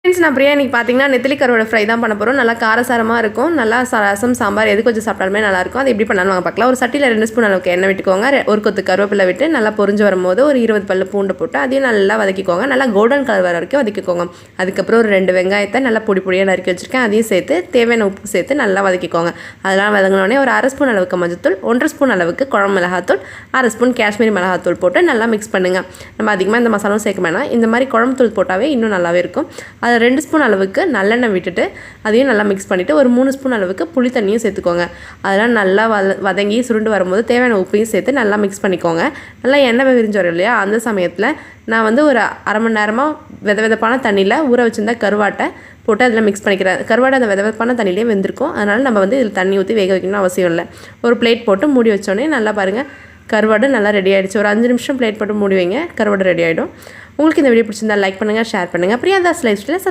Friends நான் பிரியா இன்றைக்கி பார்த்தீங்கன்னா நெத்திலி கருவாடு ஃப்ரை தான் பண்ண போகிறோம். நல்லா காரசாரமாக இருக்கும். நல்லா ரசம் சாம்பார் எது கொஞ்சம் சாப்பிட்டாலுமே நல்லாயிருக்கும். அது எப்படி பண்ணாலும் வாங்க பார்க்கலாம். ஒரு சட்டியில் 2 ஸ்பூன் அளவுக்கு எண்ணெய் விட்டுக்கோங்க. ஒரு கொத்து கருவேப்பிலை விட்டு நல்லா பொரிஞ்சு வரும்போது ஒரு 20 பல்லு பூண்டு போட்டு அதையும் நல்லா வதக்கிக்கோங்க. நல்லா கோல்டன் கலர் வர வரைக்கும் வதக்கிக்கோங்க. அதுக்கப்புறம் ஒரு 2 வெங்காயத்தை நல்லா பொடி பொடியாக நறுக்கி வச்சுருக்கேன். அதையும் சேர்த்து தேவையான உப்பு சேர்த்து நல்லா வதக்கிக்கோங்க. அதெல்லாம் வதங்கினோடனே ஒரு 1/2 ஸ்பூன் அளவுக்கு மஞ்சத்தூள், 1/2 ஸ்பூன் அளவுக்கு குழம்பு மிளகாத்தூள், 1/2 ஸ்பூன் காஷ்மீரி மிளகாத்தூள் போட்டு நல்லா மிக்ஸ் பண்ணுங்கள். நம்ம அதிகமாக இந்த மசாலாவும் சேர்க்க வேணாம். இந்த மாதிரி குழம்பு தூள் போட்டாவே இன்னும் நல்லாவே இருக்கும். அது 2 ஸ்பூன் அளவுக்கு நல்லெண்ணெய் விட்டுட்டு அதையும் நல்லா மிக்ஸ் பண்ணிவிட்டு ஒரு 3 ஸ்பூன் அளவுக்கு புளி தண்ணியும் சேர்த்துக்கோங்க. அதெல்லாம் நல்லா வதங்கி சுருண்டு வரும்போது தேவையான உப்பையும் சேர்த்து நல்லா மிக்ஸ் பண்ணிக்கோங்க. நல்லா எண்ணெய் விரிஞ்சு வரும் இல்லையா, அந்த சமயத்தில் நான் வந்து ஒரு அரை மணி நேரமாக வெதப்பான தண்ணியில் ஊற வச்சுருந்த கருவாட்டை போட்டு அதில் மிக்ஸ் பண்ணிக்கிறேன். கருவாடை அந்த வெதப்பான தண்ணியிலே வெந்திருக்கும். அதனால் நம்ம வந்து இதில் தண்ணி ஊற்றி வேக வைக்கணும்னு அவசியம் இல்லை. ஒரு பிளேட் போட்டு மூடி வச்சோடனே நல்லா பாருங்கள், கருவாடு நல்லா ரெடி ஆகிடுச்சு. ஒரு 5 நிமிஷம் பிளேட் போட்டு மூடி வைங்க, கருவாடு ரெடி ஆகிடும். உங்களுக்கு இந்த வீடியோ பிடிச்சிருந்தா லைக் பண்ணுங்கள், ஷேர் பண்ணுங்கள். Priya Das life style